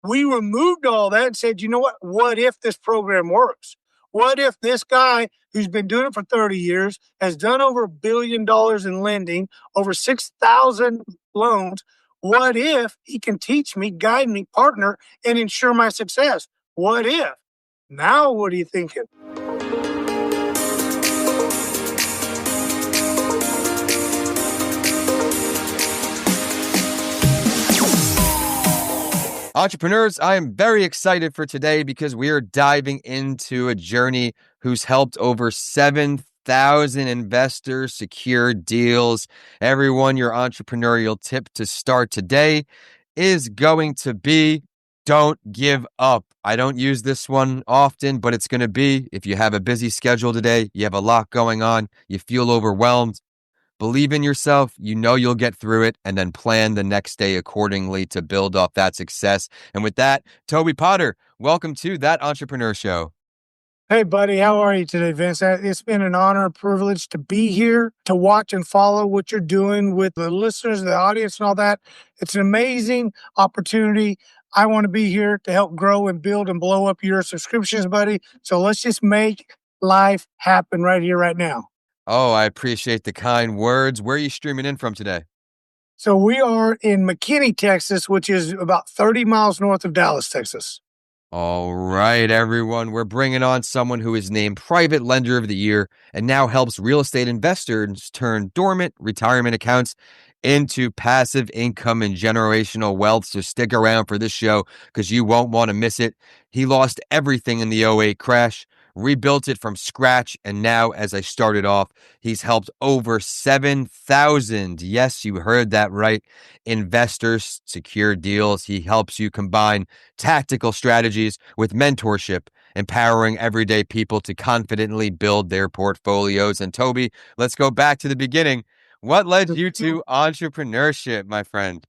We removed all that and said, you know what? What if this program works? What if this guy who's been doing it for 30 years has done over $1 billion in lending, over 6,000 loans? What if he can teach me, guide me, partner, and ensure my success? What if? Now, what are you thinking? Entrepreneurs, I am very excited for today because we are diving into a journey who's helped over 7,000 investors secure deals. Everyone, your entrepreneurial tip to start today is going to be don't give up. I don't use this one often, but it's going to be if you have a busy schedule today, you have a lot going on, you feel overwhelmed. Believe in yourself, you know you'll get through it, and then plan the next day accordingly to build off that success. And with that, Toby Potter, welcome to That Entrepreneur Show. Hey, buddy, how are you today, Vince? It's been an honor, a privilege to be here, to watch and follow what you're doing with the listeners, the audience, and all that. It's an amazing opportunity. I want to be here to help grow and build and blow up your subscriptions, buddy. So let's just make life happen right here, right now. Oh, I appreciate the kind words. Where are you streaming in from today? So we are in McKinney, Texas, which is about 30 miles north of Dallas, Texas. All right, everyone. We're bringing on someone who is named Private Lender of the Year and now helps real estate investors turn dormant retirement accounts into passive income and generational wealth. So stick around for this show because you won't want to miss it. He lost everything in the '08 crash, rebuilt it from scratch, and now, as I started off, he's helped over 7,000, yes, you heard that right, investors secure deals. He helps you combine tactical strategies with mentorship, empowering everyday people to confidently build their portfolios. And Toby, let's go back to the beginning. What led you to entrepreneurship, my friend?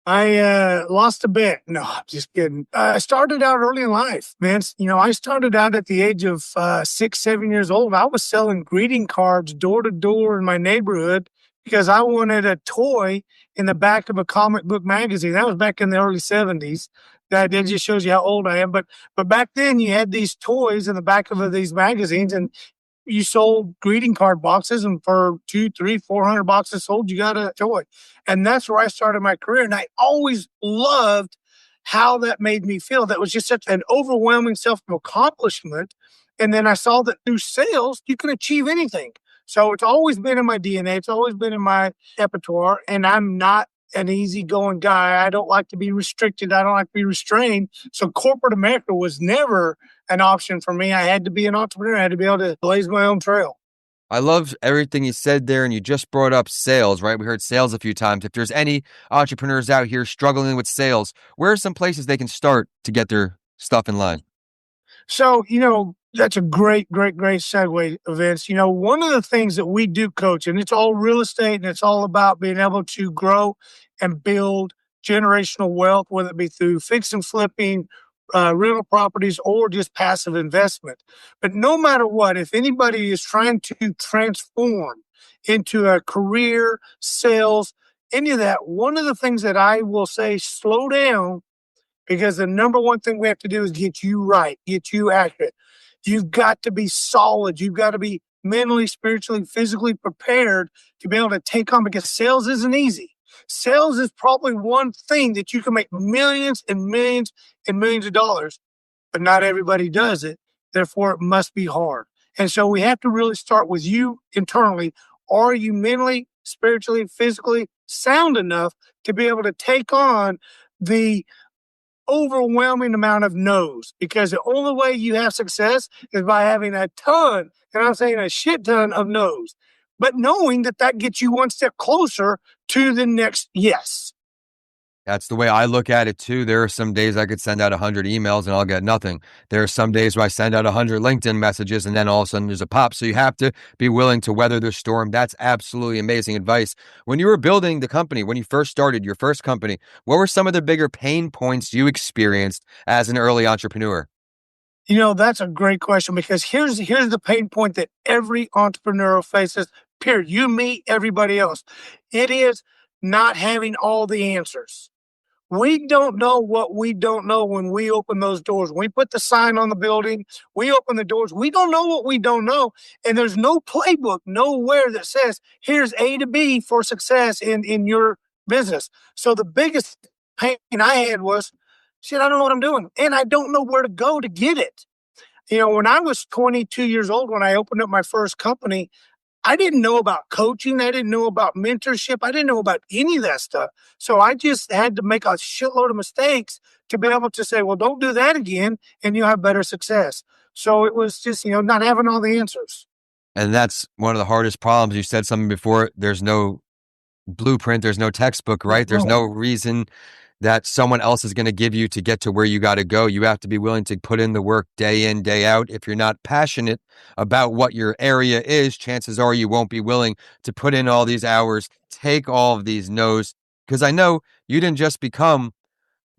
I lost a bet. No, I'm just kidding. I started out early in life, Vince. I started out at the age of 6, 7 years old. I was selling greeting cards door to door in my neighborhood because I wanted a toy in the back of a comic book magazine. That was back in the early 70s. That just shows you how old I am. But back then, you had these toys in the back of these magazines, and you sold greeting card boxes, and for 200, 300, 400 boxes sold, you got a toy. And that's where I started my career. And I always loved how that made me feel. That was just such an overwhelming self-accomplishment. And then I saw that through sales, you can achieve anything. So it's always been in my DNA. It's always been in my repertoire. And I'm not an easygoing guy. I don't like to be restricted. I don't like to be restrained. So corporate America was never an option for me. I had to be an entrepreneur. I had to be able to blaze my own trail. I love everything you said there, and you just brought up sales, right? We heard sales a few times. If there's any entrepreneurs out here struggling with sales, where are some places they can start to get their stuff in line? So, that's a great segue, Vince. One of the things that we do, coach, and it's all real estate, and it's all about being able to grow and build generational wealth, whether it be through fix and flipping, rental properties, or just passive investment. But no matter what, if anybody is trying to transform into a career, sales, any of that, one of the things that I will say, slow down, because the number one thing we have to do is get you right, get you accurate. You've got to be solid. You've got to be mentally, spiritually, physically prepared to be able to take on, because sales isn't easy. Sales is probably one thing that you can make millions and millions and millions of dollars, but not everybody does it. Therefore, it must be hard. And so we have to really start with you internally. Are you mentally, spiritually, physically sound enough to be able to take on the overwhelming amount of no's? Because the only way you have success is by having a ton, and I'm saying a shit ton of no's, but knowing that gets you one step closer to the next yes. That's the way I look at it too. There are some days I could send out 100 emails and I'll get nothing. There are some days where I send out 100 LinkedIn messages and then all of a sudden there's a pop. So you have to be willing to weather the storm. That's absolutely amazing advice. When you were building the company, when you first started your first company, what were some of the bigger pain points you experienced as an early entrepreneur? That's a great question, because here's the pain point that every entrepreneur faces, period. You, me, everybody else. It is not having all the answers. We don't know what we don't know when we open those doors. When we put the sign on the building, we open the doors. We don't know what we don't know. And there's no playbook nowhere that says, here's A to B for success in your business. So the biggest pain I had was, shit, I don't know what I'm doing. And I don't know where to go to get it. When I was 22 years old, when I opened up my first company, I didn't know about coaching. I didn't know about mentorship. I didn't know about any of that stuff. So I just had to make a shitload of mistakes to be able to say, well, don't do that again and you'll have better success. So it was just, not having all the answers. And that's one of the hardest problems. You said something before. There's no blueprint. There's no textbook, right? There's No, no reason that someone else is going to give you to get to where you got to go. You have to be willing to put in the work day in, day out. If you're not passionate about what your area is, chances are you won't be willing to put in all these hours, take all of these no's. Because I know you didn't just become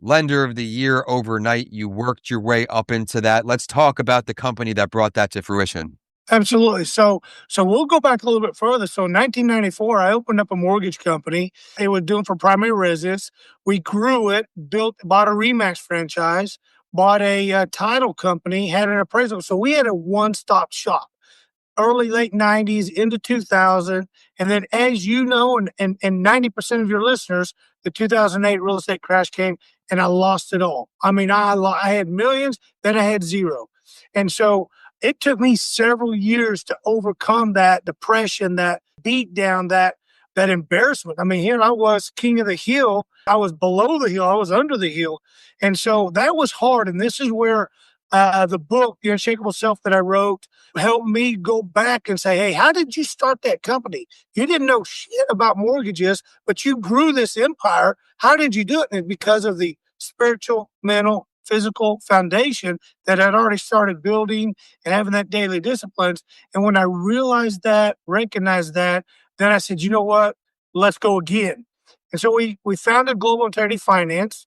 lender of the year overnight. You worked your way up into that. Let's talk about the company that brought that to fruition. absolutely. So we'll go back a little bit further. So in 1994, I opened up a mortgage company. It was doing for primary residence. We grew it, bought a Remax franchise, bought a title company, had an appraisal. So we had a one-stop shop. Early late 90s into 2000. And then, as you know, and 90% of your listeners, the 2008 real estate crash came and I lost it all. I mean, I had millions, then I had zero. And so it took me several years to overcome that depression, that beat down, that embarrassment. I mean, here I was king of the hill. I was below the hill. I was under the hill. And so that was hard. And this is where the book, The Unshakable Self, that I wrote, helped me go back and say, hey, how did you start that company? You didn't know shit about mortgages, but you grew this empire. How did you do it? And it's because of the spiritual, mental, physical foundation that I'd already started building and having that daily disciplines. And when I realized that, recognized that, then I said, you know what? Let's go again. And so we founded Global Integrity Finance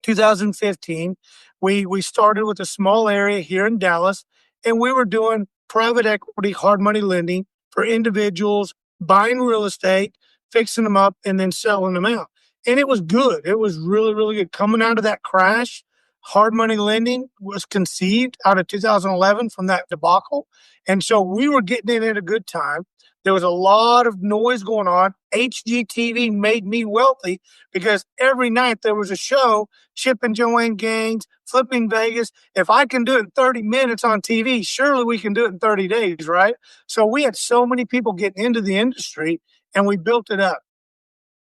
2015. We started with a small area here in Dallas, and we were doing private equity, hard money lending for individuals, buying real estate, fixing them up, and then selling them out. And it was good. It was really, really good. Coming out of that crash, hard money lending was conceived out of 2011 from that debacle. And so we were getting in at a good time. There was a lot of noise going on. HGTV made me wealthy because every night there was a show, Chip and Joanne Gaines, Flipping Vegas. If I can do it in 30 minutes on TV, surely we can do it in 30 days, right? So we had so many people getting into the industry and we built it up.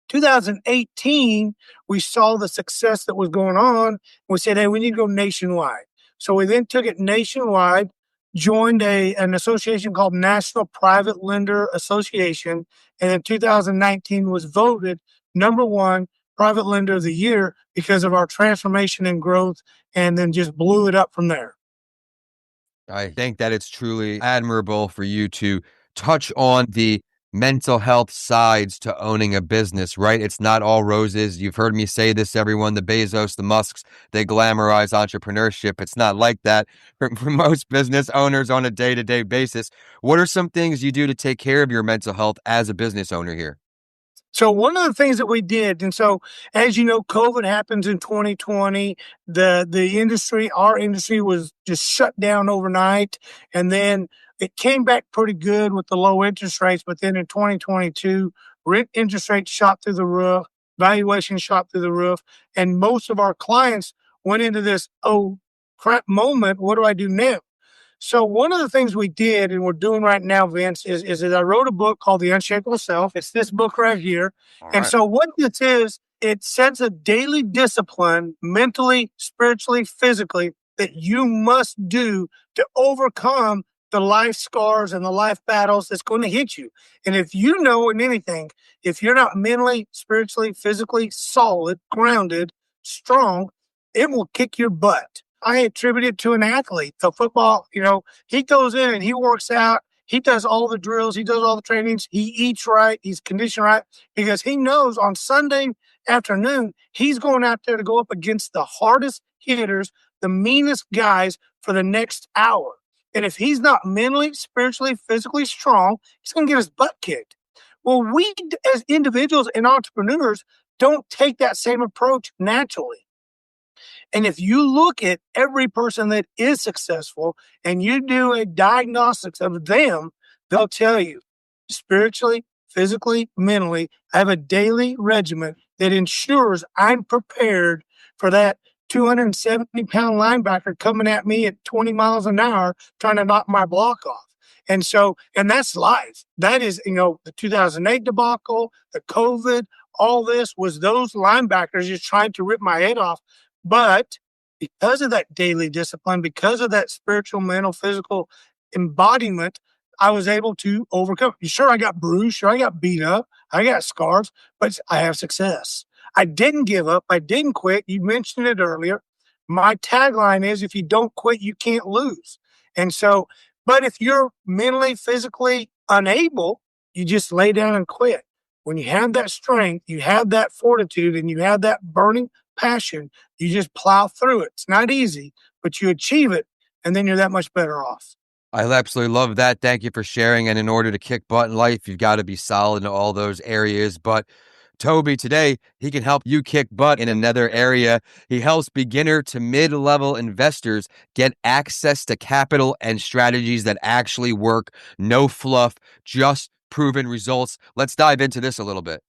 2018, we saw the success that was going on. We said, hey, we need to go nationwide. So we then took it nationwide, joined an association called National Private Lender Association, and in 2019 was voted number one private lender of the year because of our transformation and growth, and then just blew it up from there. I think that it's truly admirable for you to touch on the mental health sides to owning a business, right? It's not all roses. You've heard me say this, everyone, the Bezos, the Musks, they glamorize entrepreneurship. It's not like that for most business owners on a day-to-day basis. What are some things you do to take care of your mental health as a business owner here? So one of the things that we did, and so as you know, COVID happens in 2020. Our industry was just shut down overnight, and then it came back pretty good with the low interest rates. But then in 2022, rent interest rates shot through the roof, valuation shot through the roof, and most of our clients went into this oh crap moment. What do I do now? So one of the things we did and we're doing right now, Vince, is that I wrote a book called The Unshakable Self. It's this book right here. All And right. so what this is, it sets a daily discipline, mentally, spiritually, physically, that you must do to overcome the life scars and the life battles that's going to hit you. And if you know in anything, if you're not mentally, spiritually, physically solid, grounded, strong, it will kick your butt. I attribute it to an athlete. So football, he goes in and he works out. He does all the drills. He does all the trainings. He eats right. He's conditioned right because he knows on Sunday afternoon, he's going out there to go up against the hardest hitters, the meanest guys for the next hour. And if he's not mentally, spiritually, physically strong, he's going to get his butt kicked. Well, we as individuals and entrepreneurs don't take that same approach naturally. And if you look at every person that is successful and you do a diagnostics of them, they'll tell you spiritually, physically, mentally, I have a daily regimen that ensures I'm prepared for that 270-pound linebacker coming at me at 20 miles an hour trying to knock my block off. And so, and that's life. That is, the 2008 debacle, the COVID, all this was those linebackers just trying to rip my head off. But because of that daily discipline, because of that spiritual, mental, physical embodiment, I was able to overcome. Sure, I got bruised. Sure, I got beat up. I got scars, but I have success. I didn't give up. I didn't quit. You mentioned it earlier. My tagline is if you don't quit, you can't lose. And so, but if you're mentally, physically unable, you just lay down and quit. When you have that strength, you have that fortitude, and you have that burning passion, you just plow through it. It's not easy, but you achieve it, and then you're that much better off. I absolutely love that. Thank you for sharing. And in order to kick butt in life, you've got to be solid in all those areas. But Toby, today, he can help you kick butt in another area. He helps beginner to mid-level investors get access to capital and strategies that actually work. No fluff, just proven results. Let's dive into this a little bit.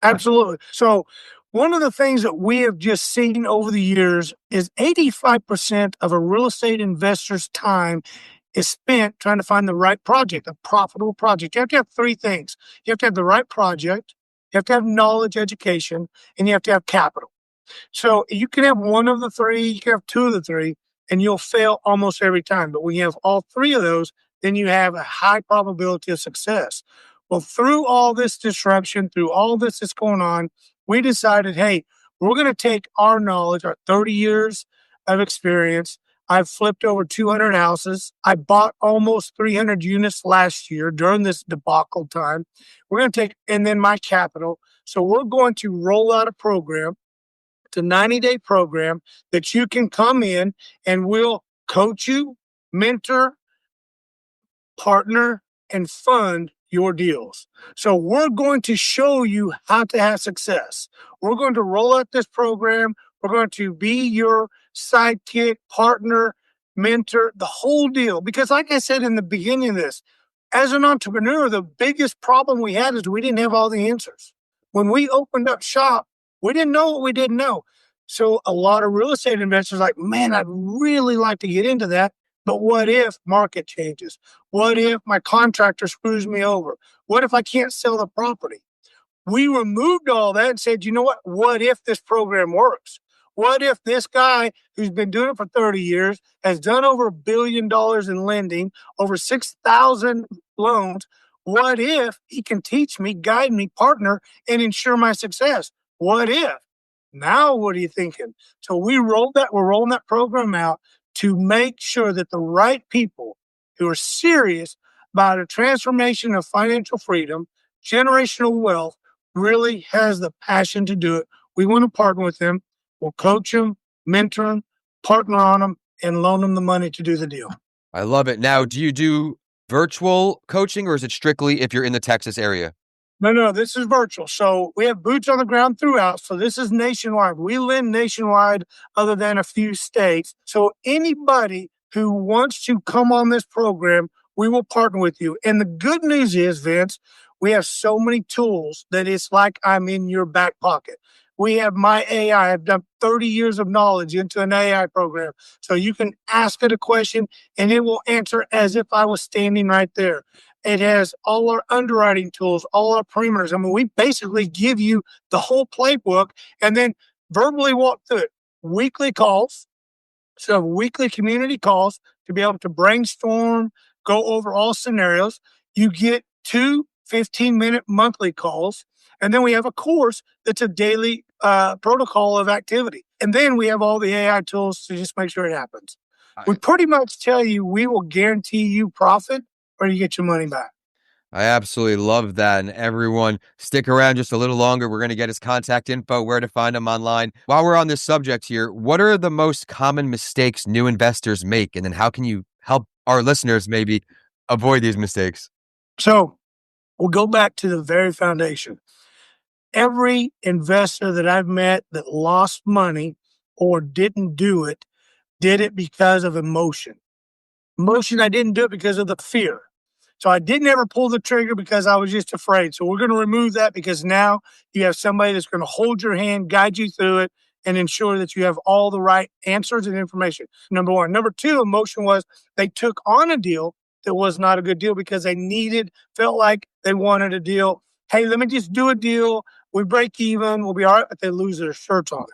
Absolutely. So, one of the things that we have just seen over the years is 85% of a real estate investor's time is spent trying to find the right project, a profitable project. You have to have three things. You have to have the right project, you have to have knowledge, education, and you have to have capital. So you can have one of the three, you can have two of the three, and you'll fail almost every time. But when you have all three of those, then you have a high probability of success. Well, through all this disruption, through all this that's going on, we decided, hey, we're going to take our knowledge, our 30 years of experience. I've flipped over 200 houses. I bought almost 300 units last year during this debacle time. We're going to take, and then my capital. So we're going to roll out a program. It's a 90-day program that you can come in and we'll coach you, mentor, partner, and fund your deals. So we're going to show you how to have success. We're going to roll out this program. We're going to be your sidekick, partner, mentor, the whole deal. Because like I said in the beginning of this, as an entrepreneur, the biggest problem we had is we didn't have all the answers. When we opened up shop, we didn't know what we didn't know. So a lot of real estate investors are like, man, I'd really like to get into that. But what if market changes? What if my contractor screws me over? What if I can't sell the property? We removed all that and said, you know what? What if this program works? What if this guy who's been doing it for 30 years has done over $1 billion in lending, over 6,000 loans? What if he can teach me, guide me, partner, and ensure my success? What if? Now, what are you thinking? So we're rolling that program out to make sure that the right people who are serious about a transformation of financial freedom, generational wealth, really has the passion to do it. We want to partner with them. We'll coach them, mentor them, partner on them, and loan them the money to do the deal. I love it. Now, do you do virtual coaching or is it strictly if you're in the Texas area? No, this is virtual. So we have boots on the ground throughout. So this is nationwide. We lend nationwide other than a few states. So anybody who wants to come on this program, we will partner with you. And the good news is, Vince, we have so many tools that it's like I'm in your back pocket. We have my AI. I've done 30 years of knowledge into an AI program. So you can ask it a question and it will answer as if I was standing right there. It has all our underwriting tools, all our parameters. I mean, we basically give you the whole playbook and then verbally walk through it. Weekly calls. So weekly community calls to be able to brainstorm, go over all scenarios. You get 2 15-minute monthly calls. And then we have a course that's a daily protocol of activity. And then we have all the AI tools to just make sure it happens. We pretty much tell you we will guarantee you profit or you get your money back. I absolutely love that. And everyone, stick around just a little longer. We're going to get his contact info, where to find him online. While we're on this subject here, what are the most common mistakes new investors make? And then how can you help our listeners maybe avoid these mistakes? So we'll go back to the very foundation. Every investor that I've met that lost money or didn't do it did it because of emotion. Emotion, I didn't do it because of the fear. So I didn't ever pull the trigger because I was just afraid. So we're going to remove that because now you have somebody that's going to hold your hand, guide you through it, and ensure that you have all the right answers and information. Number one. Number two, emotion was they took on a deal that was not a good deal because they felt like they wanted a deal. Hey, let me just do a deal. We break even. We'll be all right, but they lose their shirts on it.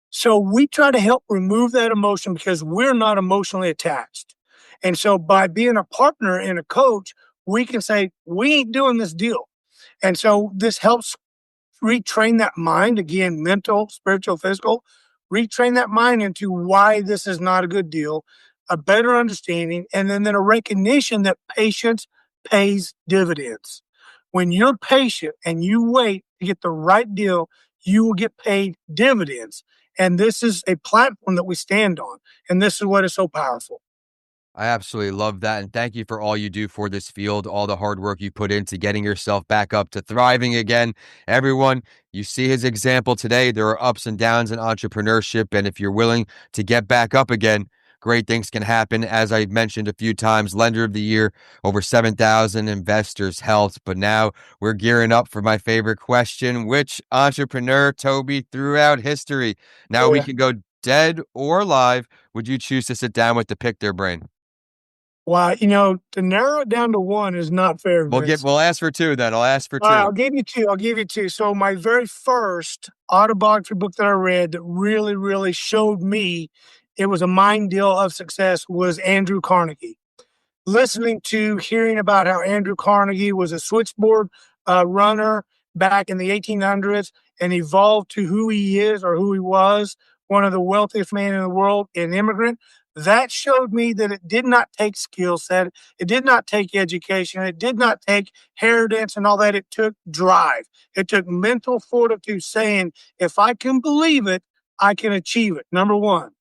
So we try to help remove that emotion because we're not emotionally attached. And so by being a partner and a coach, we can say, we ain't doing this deal. And so this helps retrain that mind again, mental, spiritual, physical, retrain that mind into why this is not a good deal, a better understanding, and then a recognition that patience pays dividends. When you're patient and you wait to get the right deal, you will get paid dividends. And this is a platform that we stand on. And this is what is so powerful. I absolutely love that. And thank you for all you do for this field, all the hard work you put into getting yourself back up to thriving again. Everyone, you see his example today. There are ups and downs in entrepreneurship. And if you're willing to get back up again, great things can happen. As I mentioned a few times, Lender of the Year, over 7,000 investors helped. But now we're gearing up for my favorite question. Which entrepreneur, Toby, throughout history, now Oh, we yeah. can go dead or alive, would you choose to sit down with to pick their brain? Why, to narrow it down to one is not fair, Vince. We'll ask for two then. I'll ask for All right, two. I'll give you two. I'll give you two. So my very first autobiography book that I read that really, really showed me it was a mind deal of success was Andrew Carnegie. Listening to, hearing about how Andrew Carnegie was a switchboard runner back in the 1800s and evolved to who he is or who he was, one of the wealthiest men in the world, an immigrant. That showed me that it did not take skill set. It did not take education. It did not take inheritance and all that. It took drive. It took mental fortitude saying, if I can believe it, I can achieve it. Number one.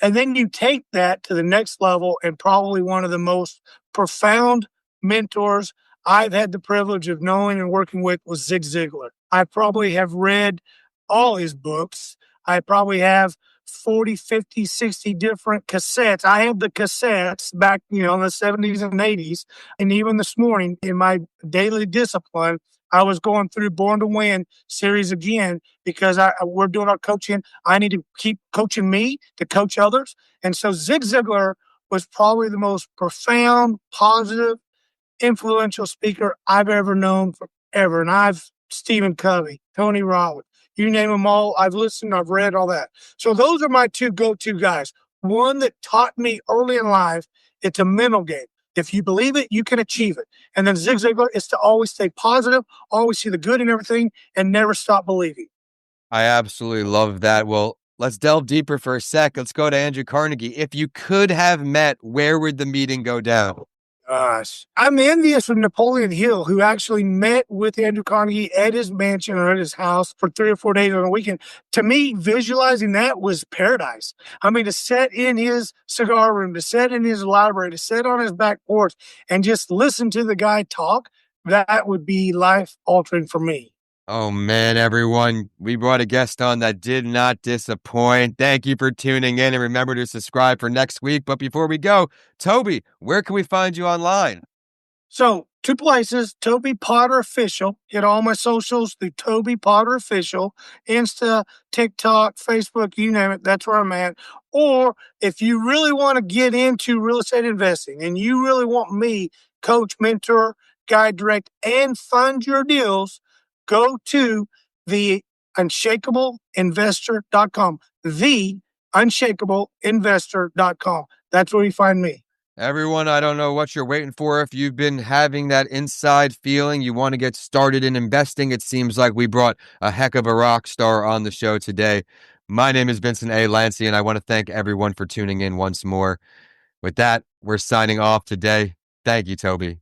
And then you take that to the next level, and probably one of the most profound mentors I've had the privilege of knowing and working with was Zig Ziglar. I probably have read all his books. I probably have 40, 50, 60 different cassettes. I have the cassettes back, in the 70s and 80s. And even this morning in my daily discipline, I was going through Born to Win series again because we're doing our coaching. I need to keep coaching me to coach others. And so Zig Ziglar was probably the most profound, positive, influential speaker I've ever known forever. And Stephen Covey, Tony Robbins, you name them all. I've listened, I've read all that. So those are my two go-to guys. One that taught me early in life, it's a mental game. If you believe it, you can achieve it. And then Zig Ziglar is to always stay positive, always see the good in everything, and never stop believing. I absolutely love that. Well, let's delve deeper for a sec. Let's go to Andrew Carnegie. If you could have met, where would the meeting go down? Gosh, I'm envious of Napoleon Hill, who actually met with Andrew Carnegie at his mansion or at his house for 3 or 4 days on a weekend. To me, visualizing that was paradise. I mean, to sit in his cigar room, to sit in his library, to sit on his back porch and just listen to the guy talk, that would be life altering for me. Oh man, everyone, we brought a guest on that did not disappoint. Thank you for tuning in and remember to subscribe for next week. But before we go, Toby, where can we find you online? So, two places, Toby Potter Official. Get all my socials through Toby Potter Official, Insta, TikTok, Facebook, you name it. That's where I'm at. Or if you really want to get into real estate investing and you really want me, coach, mentor, guide, direct, and fund your deals, go to the unshakableinvestor.com. The unshakableinvestor.com. That's where you find me. Everyone, I don't know what you're waiting for. If you've been having that inside feeling you want to get started in investing, it seems like we brought a heck of a rock star on the show today. My name is Vincent A. Lancy, and I want to thank everyone for tuning in once more. With that, we're signing off today. Thank you, Toby.